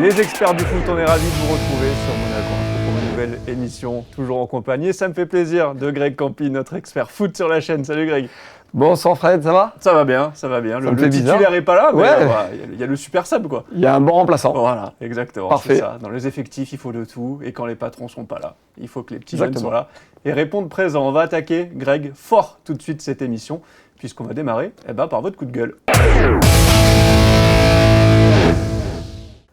Les experts du foot, on est ravis de vous retrouver sur Monaco Info pour une nouvelle émission, toujours en compagnie. Et ça me fait plaisir de Greg Campi, notre expert foot sur la chaîne. Salut Greg. Bonsoir Fred, ça va? Ça va bien, ça va bien. Le bizarre. titulaire n'est pas là, mais Ouais. il y a le super sub quoi. Il y a un bon remplaçant. Voilà, exactement. Parfait. C'est ça. Dans les effectifs, il faut de tout. Et quand les patrons sont pas là, il faut que les petits jeunes Exactement. soient là et répondent présent. On va attaquer, Greg, fort tout de suite cette émission, puisqu'on va démarrer par votre coup de gueule.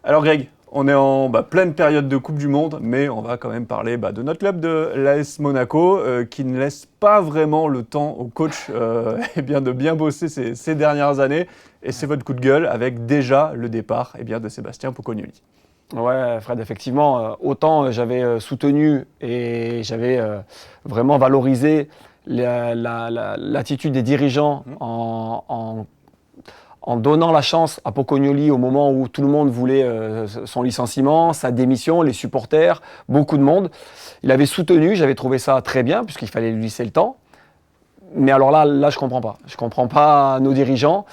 Alors Greg, on est en pleine période de Coupe du Monde, mais on va quand même parler de notre club de l'AS Monaco, qui ne laisse pas vraiment le temps au coach de bien bosser ces dernières années. Et c'est votre coup de gueule avec déjà le départ de Sébastien Pocognoli. Ouais Fred, effectivement, autant j'avais soutenu et j'avais vraiment valorisé l'attitude des dirigeants en donnant la chance à Pocognoli au moment où tout le monde voulait son licenciement, sa démission, les supporters, beaucoup de monde. Il avait soutenu, j'avais trouvé ça très bien puisqu'il fallait lui laisser le temps. Mais alors là je comprends pas. Je comprends pas nos dirigeants.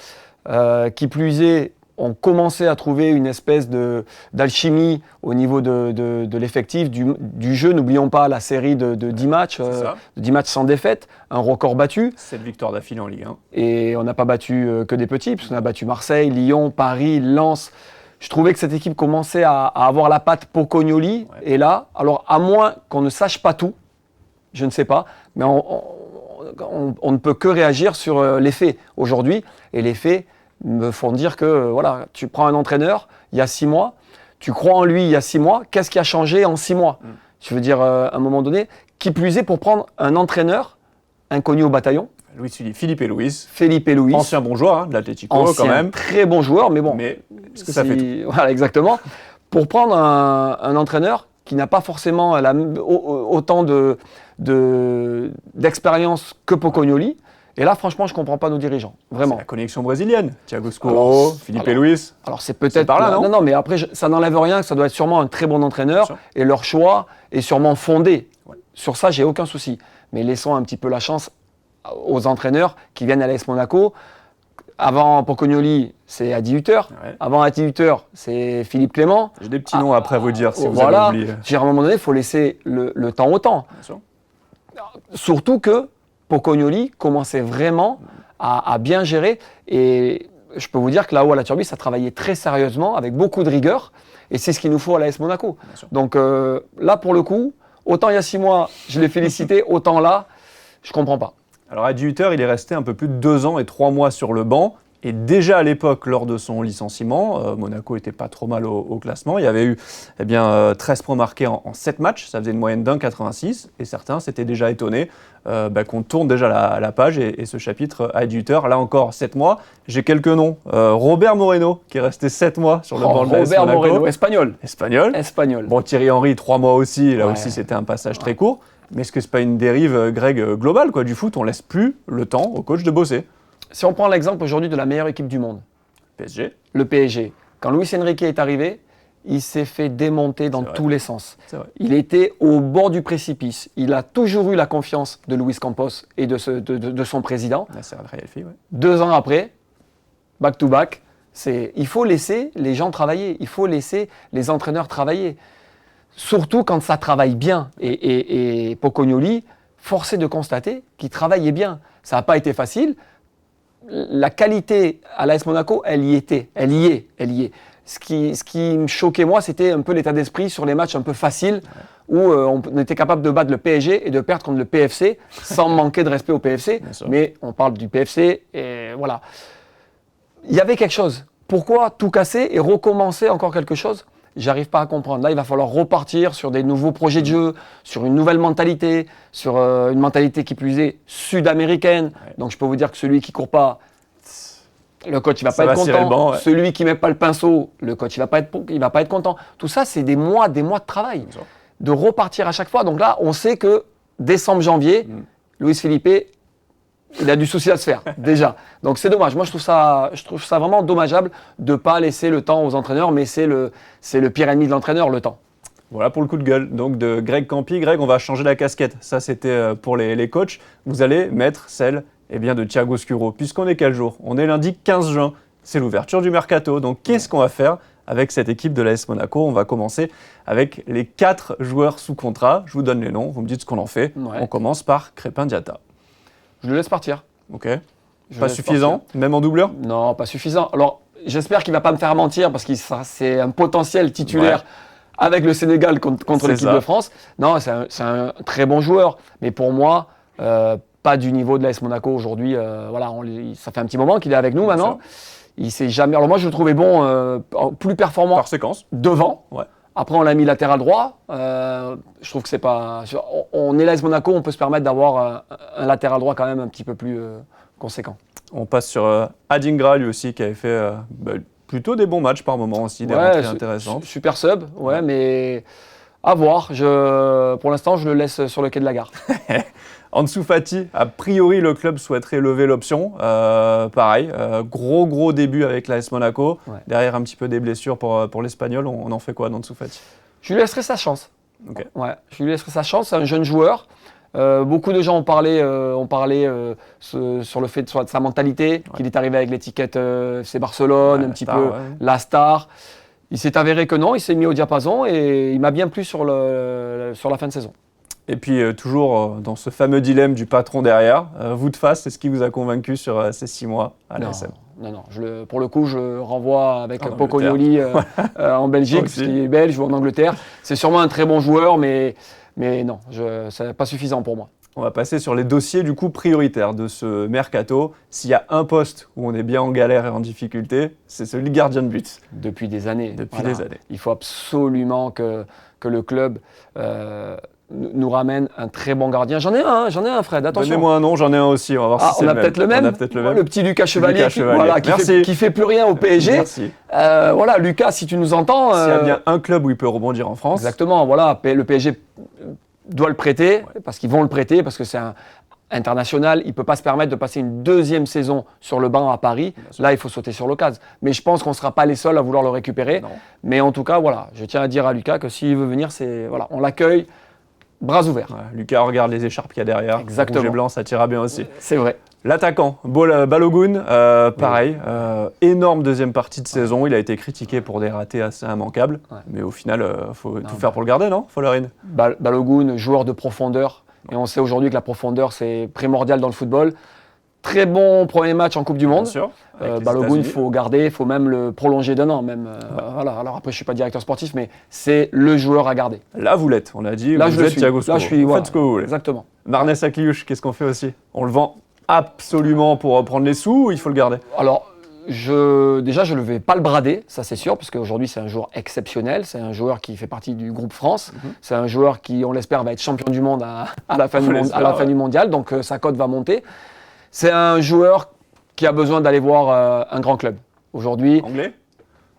Qui plus est, on commençait à trouver une espèce d'alchimie au niveau de l'effectif, du jeu. N'oublions pas la série de 10 matchs, 10 matchs sans défaite, un record battu. 7 victoires d'affilée en Ligue 1. Et on n'a pas battu que des petits, parce qu'on a battu Marseille, Lyon, Paris, Lens. Je trouvais que cette équipe commençait à avoir la patte Pocognoli. Ouais. Et là, alors à moins qu'on ne sache pas tout, je ne sais pas, mais on ne peut que réagir sur les faits aujourd'hui. Et les faits me font dire que voilà, tu prends un entraîneur il y a 6 mois, tu crois en lui il y a 6 mois, qu'est-ce qui a changé en 6 mois? Je veux dire, à un moment donné, qui plus est pour prendre un entraîneur inconnu au bataillon. Philippe et Luis. Ancien bon joueur de l'Atlético quand même. Très bon joueur, mais bon. Mais est-ce que ça fait tout? Voilà, exactement. Pour prendre un entraîneur qui n'a pas forcément autant d'expérience que Pocognoli. Et là, franchement, je ne comprends pas nos dirigeants. Vraiment. C'est la connexion brésilienne. Thiago Scuro, Philippe et Luis. Alors, c'est peut-être par là, non? Non, mais après, ça n'enlève rien. Ça doit être sûrement un très bon entraîneur. Et leur choix est sûrement fondé. Ouais. Sur ça, j'ai aucun souci. Mais laissons un petit peu la chance aux entraîneurs qui viennent à l'AS Monaco. Avant Pocognoli, c'est Adi Hütter. Ouais. Avant Adi Hütter, c'est Philippe Clément. J'ai des petits noms après vous dire si vous avez oublié. À un moment donné, il faut laisser le temps au temps. Bien sûr. Surtout que Pocognoli commençait vraiment à bien gérer. Et je peux vous dire que là-haut à la Turbie, ça travaillait très sérieusement, avec beaucoup de rigueur. Et c'est ce qu'il nous faut à l'AS Monaco. Donc là, pour le coup, autant il y a 6 mois, je l'ai félicité, autant là, je ne comprends pas. Alors Adi Hütter, il est resté un peu plus de 2 ans et 3 mois sur le banc. Et déjà à l'époque, lors de son licenciement, Monaco n'était pas trop mal au classement. Il y avait eu 13 points marqués en 7 matchs. Ça faisait une moyenne d'1,86. Et certains s'étaient déjà étonnés qu'on tourne déjà la page et ce chapitre Adi Hütter. Là encore, 7 mois. J'ai quelques noms. Robert Moreno, qui est resté 7 mois sur le banc de l'AS Monaco. Robert Moreno, espagnol. Bon, Thierry Henry, 3 mois aussi. Là aussi, c'était un passage très court. Mais est-ce que ce n'est pas une dérive, Greg, globale du foot? On ne laisse plus le temps au coach de bosser. Si on prend l'exemple aujourd'hui de la meilleure équipe du monde, PSG. Le PSG. Quand Luis Enrique est arrivé, il s'est fait démonter dans tous les sens. Il était au bord du précipice. Il a toujours eu la confiance de Luis Campos et de son président. 2 ans après, back to back, il faut laisser les gens travailler. Il faut laisser les entraîneurs travailler. Surtout quand ça travaille bien. Et Pocognoli, forcé de constater qu'il travaillait bien. Ça n'a pas été facile. La qualité à l'AS Monaco, elle y est. Ce qui me choquait, moi, c'était un peu l'état d'esprit sur les matchs un peu faciles où on était capable de battre le PSG et de perdre contre le PFC sans manquer de respect au PFC. Mais on parle du PFC et voilà. Il y avait quelque chose. Pourquoi tout casser et recommencer encore quelque chose? J'arrive pas à comprendre. Là, il va falloir repartir sur des nouveaux projets de jeu, sur une nouvelle mentalité, sur une mentalité qui plus est sud-américaine. Ouais. Donc, je peux vous dire que celui qui court pas, le coach, il va pas être content. Celui qui met pas le pinceau, le coach, il va pas être content. Tout ça, c'est des mois de travail. De repartir à chaque fois. Donc là, on sait que décembre, janvier, Luis Felipe, il a du souci à se faire, déjà. Donc c'est dommage. Moi, je trouve ça vraiment dommageable de ne pas laisser le temps aux entraîneurs, mais c'est le pire ennemi de l'entraîneur, le temps. Voilà pour le coup de gueule donc de Greg Campi. Greg, on va changer la casquette. Ça, c'était pour les coachs. Vous allez mettre celle de Thiago Scuro. Puisqu'on est quel jour? On est lundi 15 juin. C'est l'ouverture du mercato. Donc, qu'est-ce qu'on va faire avec cette équipe de l'AS Monaco. On va commencer avec les 4 joueurs sous contrat. Je vous donne les noms, vous me dites ce qu'on en fait. Ouais. On commence par Crépin Diatta. Je le laisse partir. Ok. Pas suffisant, même en doubleur? Non, pas suffisant. Alors, j'espère qu'il ne va pas me faire mentir parce que c'est un potentiel titulaire avec le Sénégal contre l'équipe de France. Non, c'est un très bon joueur. Mais pour moi, pas du niveau de l'AS Monaco aujourd'hui. Voilà, ça fait un petit moment qu'il est avec nous maintenant. Il s'est jamais. Alors moi, je le trouvais bon, plus performant par séquence devant. Ouais. Après, on l'a mis latéral droit. Je trouve que c'est pas. On est l'AS Monaco, on peut se permettre d'avoir un latéral droit quand même un petit peu plus conséquent. On passe sur Adingra, lui aussi, qui avait fait plutôt des bons matchs par moment aussi, des rentrées intéressantes. Super sub, mais à voir. Pour l'instant, je le laisse sur le quai de la gare. Ansu Fati, a priori, le club souhaiterait lever l'option. Pareil, gros début avec l'AS Monaco. Ouais. Derrière, un petit peu des blessures pour l'Espagnol. On en fait quoi d'Ansu Fati? Je lui laisserai sa chance. Okay. Ouais, je lui laisserai sa chance. C'est un jeune joueur. Beaucoup de gens ont parlé sur le fait de sa mentalité, qu'il est arrivé avec l'étiquette FC Barcelone, un petit peu la star. Il s'est avéré que non, il s'est mis au diapason et il m'a bien plu sur la fin de saison. Et puis toujours dans ce fameux dilemme du patron derrière, vous de face, est-ce qui vous a convaincu sur ces 6 mois à l'ASM? Non. Pour le coup, je renvoie avec Pocognoli en Belgique, parce qu'il est belge ou en Angleterre. C'est sûrement un très bon joueur, mais non, c'est pas suffisant pour moi. On va passer sur les dossiers du coup prioritaires de ce mercato. S'il y a un poste où on est bien en galère et en difficulté, c'est celui de gardien de but. Depuis des années. Des années. Il faut absolument que le club nous ramène un très bon gardien. J'en ai un, Fred, attention. Donnez-moi un nom, j'en ai un aussi, on va voir si c'est le même. On a peut-être le même. Le petit Lucas Chevalier, qui fait plus rien au PSG. Merci. Voilà, Lucas, si tu nous entends... S'il y a bien un club où il peut rebondir en France. Exactement, voilà, le PSG doit le prêter, parce qu'ils vont le prêter, parce que c'est un international, il ne peut pas se permettre de passer une deuxième saison sur le banc à Paris. Là, il faut sauter sur l'occasion. Mais je pense qu'on ne sera pas les seuls à vouloir le récupérer. Non. Mais en tout cas, voilà, je tiens à dire à Lucas que s'il veut venir, on l'accueille bras ouverts. Ouais, Lucas regarde les écharpes qu'il y a derrière. Exactement. Rouge et blanc, ça tirera bien aussi. C'est vrai. L'attaquant, Balogun, pareil, énorme deuxième partie de saison. Il a été critiqué pour des ratés assez immanquables. Ouais. Mais au final, il faut tout faire pour le garder, non, Follerine? Balogun, joueur de profondeur. Et on sait aujourd'hui que la profondeur, c'est primordial dans le football. Très bon premier match en Coupe du Monde. Bien sûr. Balogun, il faut garder, il faut même le prolonger d'un an. Voilà. Alors après, je ne suis pas directeur sportif, mais c'est le joueur à garder. Là, vous l'êtes. On l'a dit, là, vous êtes Thiago Scuro. Là, je suis, faites ce que vous voulez. Exactement. Marnès Akliouche, qu'est-ce qu'on fait aussi? On le vend absolument pour prendre les sous ou il faut le garder? Alors, je ne vais pas le brader, ça c'est sûr, parce qu'aujourd'hui c'est un joueur exceptionnel, c'est un joueur qui fait partie du groupe France, c'est un joueur qui, on l'espère, va être champion du monde à la fin du mondial, donc sa cote va monter. C'est un joueur qui a besoin d'aller voir un grand club. Aujourd'hui,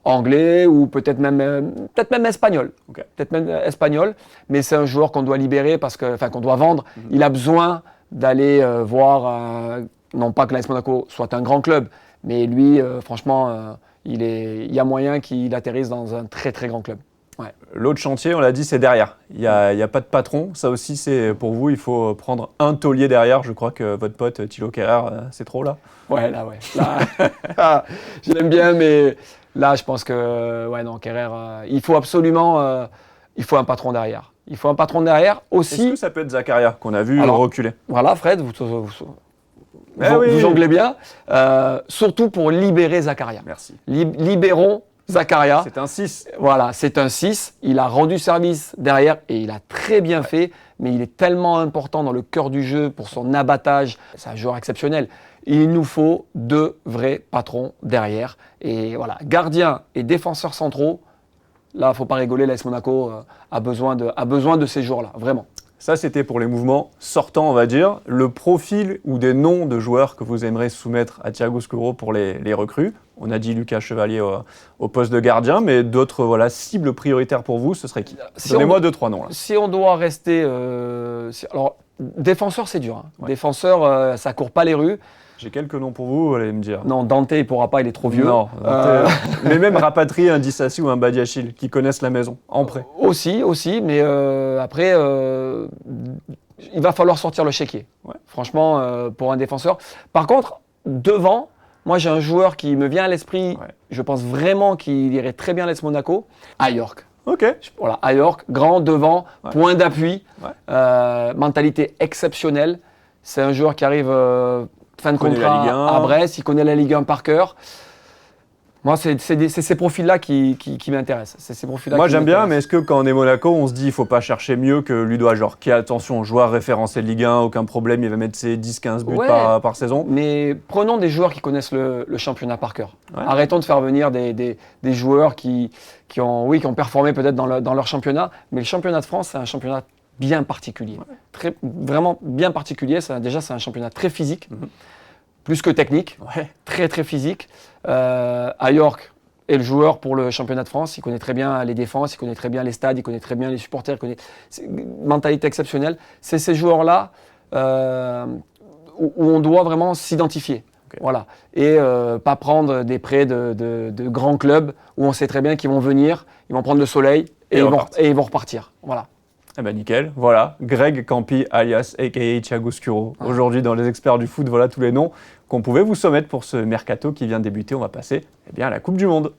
anglais ou peut-être même espagnol. Okay. Peut-être même espagnol, mais c'est un joueur qu'on doit libérer, qu'on doit vendre. Il a besoin d'aller voir, non pas que l'AS Monaco soit un grand club, mais lui, franchement, il y a moyen qu'il atterrisse dans un très très grand club. Ouais. L'autre chantier, on l'a dit, c'est derrière. Il n'y a pas de patron. Ça aussi, c'est pour vous, il faut prendre un taulier derrière. Je crois que votre pote Thilo Kehrer, c'est trop là. Ouais, là, je l'aime bien, mais là, je pense que Kehrer, il faut absolument il faut un patron derrière. Il faut un patron derrière aussi. Est-ce que ça peut être Zakaria qu'on a vu reculer? Voilà, Fred, vous jonglez bien. Surtout pour libérer Zakaria. Merci. Libérons Zakaria. C'est un 6. Voilà, c'est un 6. Il a rendu service derrière et il a très bien fait, mais il est tellement important dans le cœur du jeu pour son abattage. C'est un joueur exceptionnel. Il nous faut 2 vrais patrons derrière. Et voilà, gardiens et défenseurs centraux, là, il ne faut pas rigoler, l'AS Monaco a besoin de ces joueurs-là, vraiment. Ça, c'était pour les mouvements sortants, on va dire. Le profil ou des noms de joueurs que vous aimeriez soumettre à Thiago Scuro pour les recrues. On a dit Lucas Chevalier au poste de gardien, mais d'autres cibles prioritaires pour vous, ce serait qui? Donnez-moi 2-3 noms. Là. Si on doit rester... alors, défenseur, c'est dur. Hein. Ouais. Défenseur, ça ne court pas les rues. J'ai quelques noms pour vous, vous allez me dire. Non, Dante, il ne pourra pas, il est trop vieux. Non, mais même rapatrier un Dissassi ou un Badiachil qui connaissent la maison, en prêt. Aussi, mais après, il va falloir sortir le chéquier. Ouais. Franchement, pour un défenseur. Par contre, devant, Moi, j'ai un joueur qui me vient à l'esprit. Je pense vraiment qu'il irait très bien à l'AS Monaco. Ajorc. Ok. Voilà, Ajorc, grand devant, point d'appui, mentalité exceptionnelle. C'est un joueur qui arrive fin de contrat à Brest, il connaît la Ligue 1 par cœur. Moi, c'est ces profils-là qui m'intéressent. Moi, j'aime bien, mais est-ce que quand on est Monaco, on se dit qu'il ne faut pas chercher mieux que Ludo Ajorc, qui, attention, joueur référencé de Ligue 1, aucun problème, il va mettre ses 10-15 buts par saison. Mais prenons des joueurs qui connaissent le championnat par cœur. Arrêtons de faire venir des joueurs qui ont performé peut-être dans leur championnat, mais le championnat de France, c'est un championnat bien particulier. Vraiment bien particulier. Déjà, c'est un championnat très physique. Plus que technique, très très physique. Ajorc est le joueur pour le championnat de France. Il connaît très bien les défenses, il connaît très bien les stades, il connaît très bien les supporters. C'est une mentalité exceptionnelle. C'est ces joueurs-là où on doit vraiment s'identifier. Voilà. Et pas prendre des prêts de grands clubs où on sait très bien qu'ils vont venir, ils vont prendre le soleil et ils vont repartir. Voilà. Eh ben nickel, voilà, Greg Campi alias a.k.a. Thiago Scuro. Aujourd'hui dans les experts du foot, voilà tous les noms qu'on pouvait vous soumettre pour ce mercato qui vient de débuter. On va passer à la Coupe du Monde.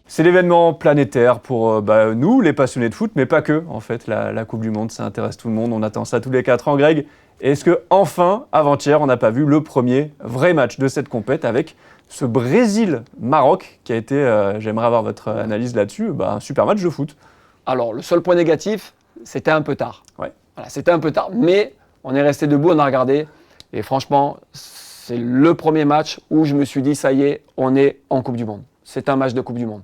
C'est l'événement planétaire pour nous, les passionnés de foot, mais pas que. En fait, la Coupe du Monde, ça intéresse tout le monde. On attend ça tous les 4 ans. Greg, est-ce que enfin, avant-hier, on n'a pas vu le premier vrai match de cette compète avec ce Brésil-Maroc qui a été, j'aimerais avoir votre analyse là-dessus, un super match de foot. Alors, le seul point négatif, c'était un peu tard. Voilà, c'était un peu tard, mais on est resté debout, on a regardé. Et franchement, c'est le premier match où je me suis dit, ça y est, on est en Coupe du Monde. C'est un match de Coupe du Monde.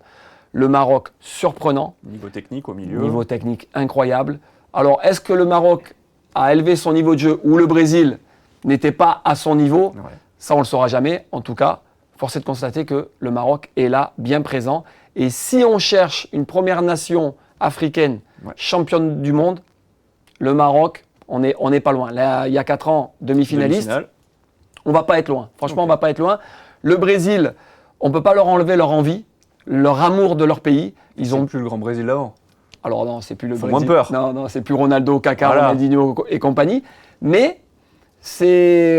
Le Maroc, surprenant. Niveau technique au milieu. Niveau technique incroyable. Alors, est-ce que le Maroc a élevé son niveau de jeu ou le Brésil n'était pas à son niveau? Ça, on ne le saura jamais. En tout cas, force est de constater que le Maroc est là, bien présent. Et si on cherche une première nation africaine championne du monde, le Maroc, on n'est pas loin. Là, il y a 4 ans, demi-finaliste. On ne va pas être loin. Franchement, on ne va pas être loin. Le Brésil, on ne peut pas leur enlever leur envie, leur amour de leur pays. Ils ont plus le grand Brésil d'avant. Alors non, c'est plus le Brésil. Moins peur. Non, c'est plus Ronaldo, Kaká, Ronaldinho et compagnie. Mais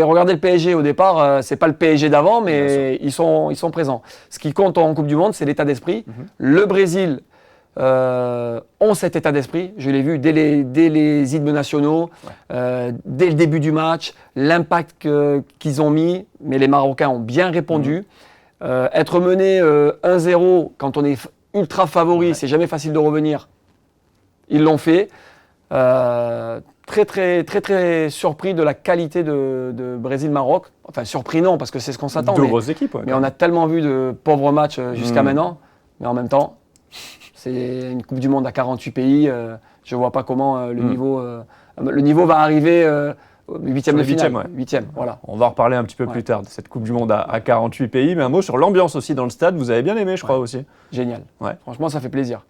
regardez le PSG au départ, c'est pas le PSG d'avant, mais ils sont présents. Ce qui compte en Coupe du Monde, c'est l'état d'esprit. Le Brésil ont cet état d'esprit. Je l'ai vu dès les hymnes nationaux, dès le début du match, l'impact qu'ils ont mis. Mais les Marocains ont bien répondu. Être mené 1-0 quand on est ultra favori, c'est jamais facile de revenir. Ils l'ont fait. Très, très, très, très surpris de la qualité de Brésil-Maroc. Enfin, surpris non, parce que c'est ce qu'on s'attend. Deux grosses équipes. Mais on a tellement vu de pauvres matchs jusqu'à maintenant. Mais en même temps, c'est une Coupe du Monde à 48 pays. Je ne vois pas comment le niveau va arriver au 8e de finale. 8e, voilà. On va en reparler un petit peu plus tard de cette Coupe du Monde à 48 pays. Mais un mot sur l'ambiance aussi dans le stade. Vous avez bien aimé, je crois aussi. Génial. Franchement, ça fait plaisir.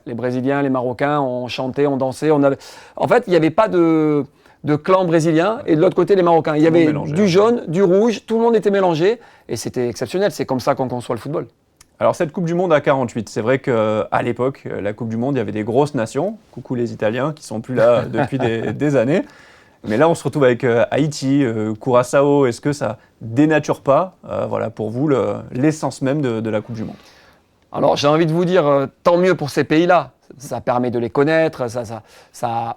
Les Brésiliens, les Marocains ont chanté, ont dansé. En fait, il n'y avait pas de clan brésilien et de l'autre côté, les Marocains. Il y avait du jaune, du rouge, tout le monde était mélangé et c'était exceptionnel. C'est comme ça qu'on conçoit le football. Alors cette Coupe du Monde à 48, c'est vrai qu'à l'époque, la Coupe du Monde, il y avait des grosses nations. Coucou les Italiens qui ne sont plus là depuis des années. Mais là, on se retrouve avec Haïti, Curaçao. Est-ce que ça dénature pas, pour vous, l'essence même de la Coupe du Monde ? Alors, j'ai envie de vous dire, tant mieux pour ces pays-là. Ça permet de les connaître,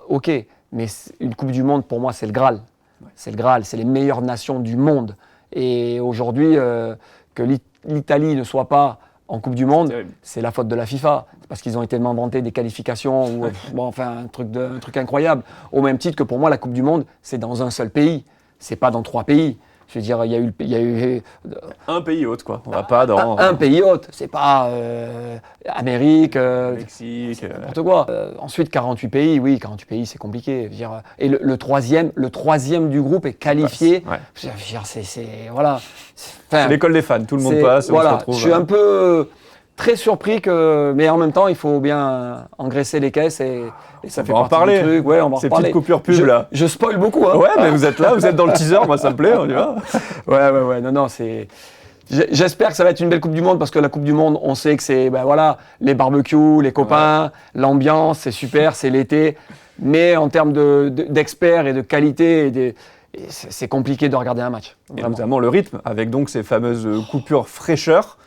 ok. Mais une Coupe du Monde, pour moi, c'est le Graal. C'est le Graal, c'est les meilleures nations du monde. Et aujourd'hui, que l'Italie ne soit pas en Coupe du Monde, c'est la faute de la FIFA. C'est parce qu'ils ont été inventés des qualifications, un truc incroyable. Au même titre que pour moi, la Coupe du Monde, c'est dans un seul pays. C'est pas dans 3 pays. Je veux dire, il y a eu un pays hôte, quoi. On va pas dans un pays hôte. C'est pas Amérique, Mexique, n'importe quoi. Ensuite, 48 pays. Oui, 48 pays, c'est compliqué. Je veux dire, et le troisième du groupe est qualifié. Je veux dire, voilà. C'est l'école des fans. Tout le monde passe. Voilà. On se retrouve, je suis un peu très surpris mais en même temps, il faut bien engraisser les caisses et ça fait partie du truc. Ouais, on va en Ces reparler. petites coupures pub là. Je spoil beaucoup. Hein. Ouais, mais vous êtes là, vous êtes dans le teaser, moi ça me plaît, on y va. Ouais. Non, c'est. J'espère que ça va être une belle Coupe du Monde parce que la Coupe du Monde, on sait que c'est les barbecues, les copains, l'ambiance, c'est super, c'est l'été. Mais en termes d'experts et de qualité Et c'est compliqué de regarder un match. Et notamment le rythme, avec donc ces fameuses coupures fraîcheur.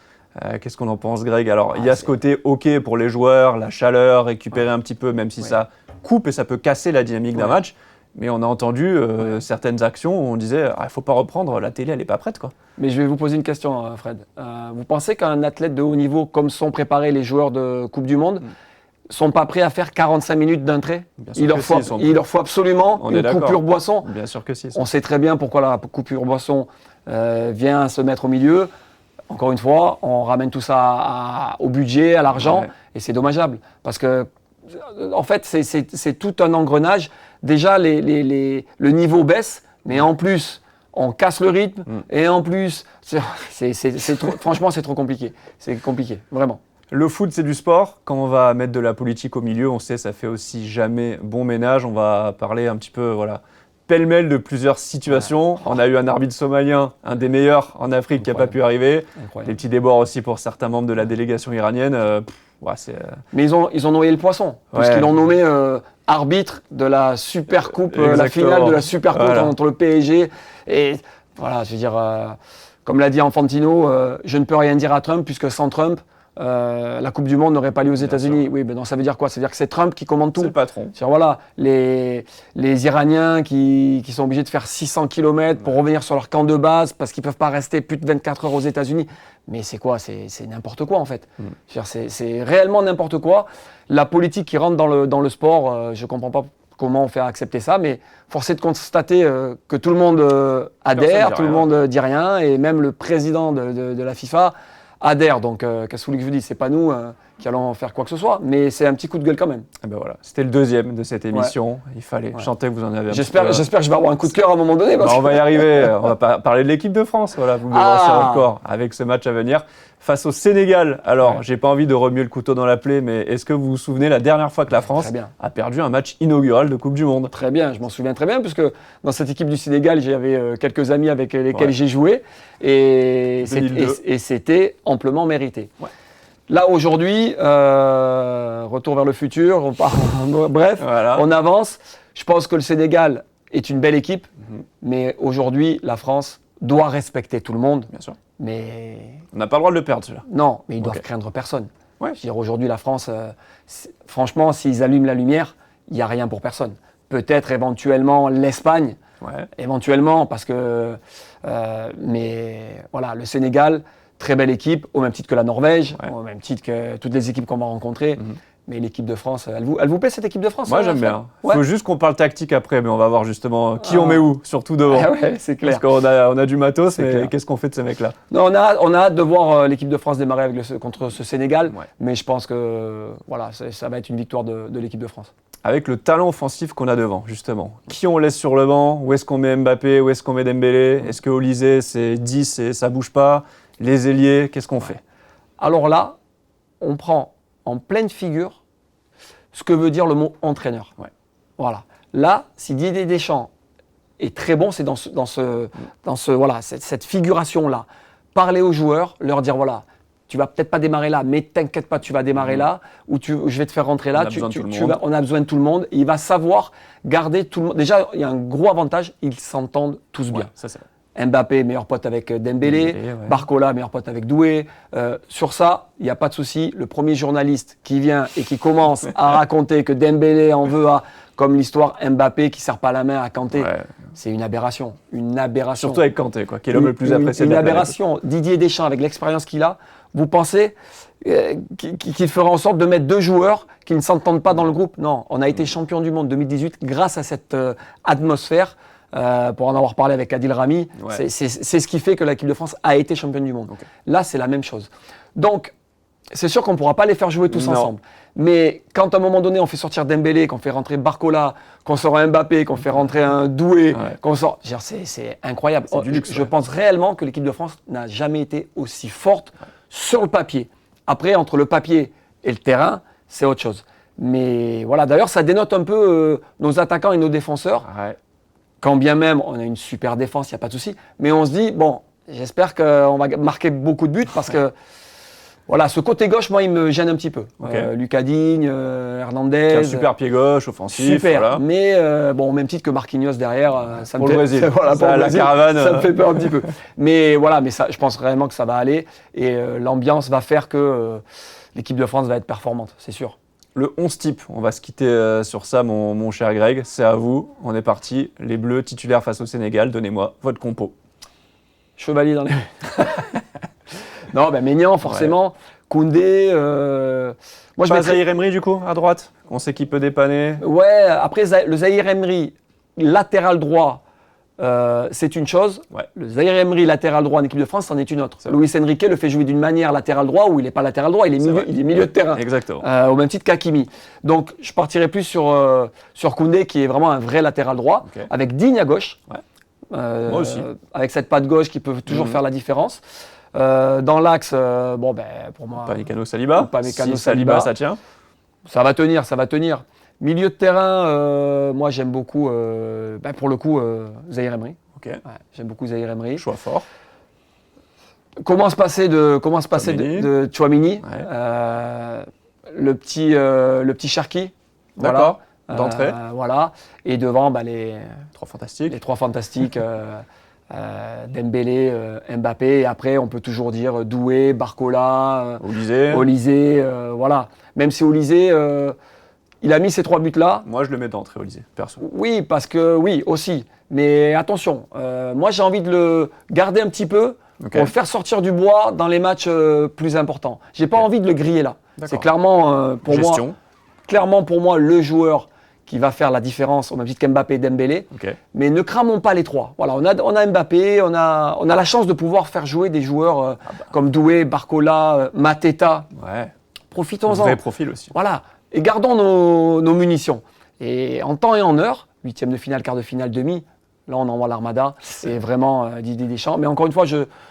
Qu'est-ce qu'on en pense, Greg? Alors, il y a ce côté OK pour les joueurs, la chaleur, récupérer un petit peu, même si ça coupe et ça peut casser la dynamique d'un match. Mais on a entendu certaines actions où on disait il ne faut pas reprendre, la télé, elle n'est pas prête, quoi. Mais je vais vous poser une question, Fred. Vous pensez qu'un athlète de haut niveau, comme sont préparés les joueurs de Coupe du Monde, sont pas prêts à faire 45 minutes d'un trait? Il leur faut absolument une coupure boisson. Bien sûr que si. On sait très bien pourquoi la coupure boisson vient se mettre au milieu. Encore une fois, on ramène tout ça au budget, à l'argent, et c'est dommageable. Parce que, en fait, c'est tout un engrenage. Déjà, le niveau baisse, mais en plus, on casse le rythme, et en plus, franchement, c'est trop compliqué. C'est compliqué, vraiment. Le foot, c'est du sport. Quand on va mettre de la politique au milieu, on sait, ça fait aussi jamais bon ménage. On va parler un petit peu, pêle-mêle de plusieurs situations. On a eu un arbitre somalien, un des meilleurs en Afrique, qui n'a pas pu arriver. Incroyable. Des petits débords aussi pour certains membres de la délégation iranienne. Mais ils ont noyé le poisson, puisqu'ils l'ont nommé arbitre de la Super Coupe, la finale de la Super Coupe entre le PSG. Et voilà, je veux dire, comme l'a dit Infantino, je ne peux rien dire à Trump, puisque sans Trump, la Coupe du Monde n'aurait pas lieu aux États-Unis. Oui, mais non, ça veut dire quoi? Ça veut dire que c'est Trump qui commande tout. C'est le patron. Voilà, les Iraniens qui sont obligés de faire 600 km pour revenir sur leur camp de base parce qu'ils ne peuvent pas rester plus de 24 heures aux États-Unis. Mais c'est quoi? C'est n'importe quoi en fait. C'est réellement n'importe quoi. La politique qui rentre dans le sport, je ne comprends pas comment on fait accepter ça, mais force est de constater que tout le monde adhère, tout le monde dit rien, et même le président de la FIFA adhère. Donc, qu'est-ce que vous voulez que je vous dise? C'est pas nous qui allons faire quoi que ce soit, mais c'est un petit coup de gueule quand même. Et ben voilà, c'était le deuxième de cette émission. Il fallait chanter, vous en avez. J'espère que je vais avoir un coup de cœur à un moment donné. On va y arriver. On va parler de l'équipe de France. Voilà, vous me lancez encore avec ce match à venir face au Sénégal. Alors, j'ai pas envie de remuer le couteau dans la plaie, mais est-ce que vous vous souvenez la dernière fois que la France a perdu un match inaugural de Coupe du Monde? Très bien, je m'en souviens très bien, puisque dans cette équipe du Sénégal, j'avais quelques amis avec lesquels j'ai joué, et c'était amplement mérité. Là, aujourd'hui, retour vers le futur, on avance. Je pense que le Sénégal est une belle équipe, mais aujourd'hui, la France doit respecter tout le monde. Bien sûr. Mais on n'a pas le droit de le perdre, celui-là. Non, mais ils doivent craindre personne. Je veux dire, aujourd'hui, la France, franchement, s'ils allument la lumière, il n'y a rien pour personne. Peut-être éventuellement l'Espagne, éventuellement, parce que... mais voilà, le Sénégal, très belle équipe, au même titre que la Norvège, au même titre que toutes les équipes qu'on va rencontrer. Mais l'équipe de France, elle vous plaît cette équipe de France? Moi j'aime bien. Il faut juste qu'on parle tactique après, mais on va voir justement qui on met où, surtout devant. C'est clair. Parce qu'on a du matos, mais qu'est-ce qu'on fait de ces mecs-là? Non, on a hâte de voir l'équipe de France démarrer contre ce Sénégal, mais je pense que voilà, ça va être une victoire de l'équipe de France. Avec le talent offensif qu'on a devant, justement. Qui on laisse sur le banc? Où est-ce qu'on met Mbappé? Où est-ce qu'on met Dembélé? Est-ce que Olysée, c'est 10 et ça bouge pas? Les ailiers, qu'est-ce qu'on fait? Alors là, on prend en pleine figure ce que veut dire le mot entraîneur. Voilà. Là, si Didier Deschamps est très bon, c'est dans cette figuration-là. Parler aux joueurs, leur dire voilà, tu vas peut-être pas démarrer là, mais t'inquiète pas, tu vas démarrer là, ou je vais te faire rentrer là. On a besoin de tout le monde. Et il va savoir garder tout le monde. Déjà, il y a un gros avantage, ils s'entendent tous bien. Ça, c'est... Mbappé, meilleur pote avec Dembélé, Barcola, meilleur pote avec Doué. Sur ça, il n'y a pas de souci. Le premier journaliste qui vient et qui commence à raconter que Dembélé en veut à, comme l'histoire Mbappé qui ne serre pas la main à Kanté, c'est une aberration. Une aberration. Surtout avec Kanté, qui est l'homme le plus apprécié de la planète. Une aberration. Didier Deschamps, avec l'expérience qu'il a, vous pensez qu'il ferait en sorte de mettre deux joueurs qui ne s'entendent pas dans le groupe? Non, on a été champion du monde 2018 grâce à cette atmosphère. Pour en avoir parlé avec Adil Rami, c'est ce qui fait que l'équipe de France a été championne du monde. Là, c'est la même chose. Donc, c'est sûr qu'on ne pourra pas les faire jouer tous ensemble. Mais quand à un moment donné, on fait sortir Dembélé, qu'on fait rentrer Barcola, qu'on sort un Mbappé, qu'on fait rentrer un Doué, qu'on sort... C'est incroyable. C'est du luxe, je pense réellement que l'équipe de France n'a jamais été aussi forte sur le papier. Après, entre le papier et le terrain, c'est autre chose. Mais voilà, d'ailleurs, ça dénote un peu nos attaquants et nos défenseurs. Quand bien même on a une super défense, il n'y a pas de souci. Mais on se dit, bon, j'espère qu'on va marquer beaucoup de buts parce que Voilà, ce côté gauche, moi, il me gêne un petit peu. Okay. Lucas Digne, Hernandez. Un super pied gauche, offensif. Super, voilà. mais bon, au même titre que Marquinhos derrière, ça pour me le fait, Brésil. voilà, pour Ça, le la Brésil, caravane. ça me fait peur un petit peu. Mais voilà, mais ça, je pense vraiment que ça va aller et l'ambiance va faire que l'équipe de France va être performante, c'est sûr. Le 11 type, on va se quitter sur ça, mon cher Greg. C'est à vous. On est parti. Les Bleus titulaires face au Sénégal. Donnez-moi votre compo. Chevalier dans les. Non, ben Maignan, forcément. Ouais. Koundé. Moi, je mets Zahir Emery, du coup, à droite. On sait qui peut dépanner. Ouais, après, le Zahir Emery, latéral droit, c'est une chose. Ouais. Le Zahir Emery, latéral droit en équipe de France, c'en est une autre. Luis Enrique le fait jouer d'une manière latéral droit où il n'est pas latéral droit, il est milieu de terrain. Exactement. Au même titre qu'Hakimi. Donc, je partirais plus sur Koundé, qui est vraiment un vrai latéral droit, okay. avec Digne à gauche. Ouais. Moi aussi. Avec cette patte gauche qui peut toujours faire la différence. Dans l'axe, pour moi. Upamecano Saliba. Upamecano Saliba, ça tient. Ça va tenir, ça va tenir. Milieu de terrain, moi j'aime beaucoup, pour le coup, Zahir Emery. Okay. Ouais, j'aime beaucoup Zahir Emery. Choix fort. Comment se passer de Tchouaméni, ouais. le petit Cherki. D'accord. Voilà. D'entrée. Voilà. Et devant, les trois fantastiques. Les trois fantastiques. Dembélé, Mbappé, et après on peut toujours dire Doué, Barcola, Olysée, voilà. Même si Olysée, il a mis ces 3 buts-là. Moi je le mets d'entrée, Olysée, perso. Oui, parce que oui, aussi. Mais attention, moi j'ai envie de le garder un petit peu pour le faire sortir du bois dans les matchs plus importants. J'ai pas envie de le griller là. C'est clairement pour moi le joueur qui va faire la différence au même titre qu'Mbappé et Dembélé. Okay. Mais ne cramons pas les 3. Voilà, on a Mbappé, on a la chance de pouvoir faire jouer des joueurs comme Doué, Barcola, Mateta. Ouais. Profitons-en. Vrai profil aussi. Voilà. Et gardons nos munitions. Et en temps et en heure, 8e de finale, quart de finale, demi, là on envoie l'armada. C'est vraiment Didier Deschamps. Mais encore une fois,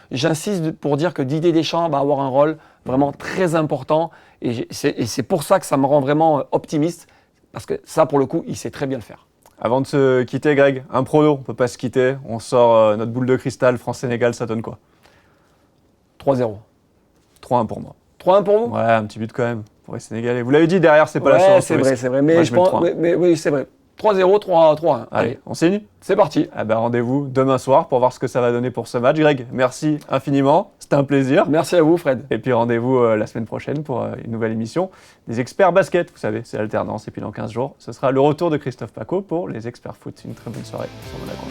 j'insiste pour dire que Didier Deschamps va avoir un rôle vraiment très important. Et c'est pour ça que ça me rend vraiment optimiste. Parce que ça, pour le coup, il sait très bien le faire. Avant de se quitter, Greg, un prono, on ne peut pas se quitter. On sort notre boule de cristal, France-Sénégal, ça donne quoi? 3-0. 3-1 pour moi. 3-1 pour vous? Ouais, un petit but quand même pour les Sénégalais. Vous l'avez dit, derrière, c'est pas la chance. C'est vrai. Mais je pense, oui, c'est vrai. 3-0, 3-1. Allez, on signe? C'est parti. Rendez-vous demain soir pour voir ce que ça va donner pour ce match. Greg, merci infiniment. C'était un plaisir. Merci à vous, Fred. Et puis rendez-vous la semaine prochaine pour une nouvelle émission des experts basket. Vous savez, c'est l'alternance. Et puis dans 15 jours, ce sera le retour de Christophe Paco pour les experts foot. Une très bonne soirée sur Monaco.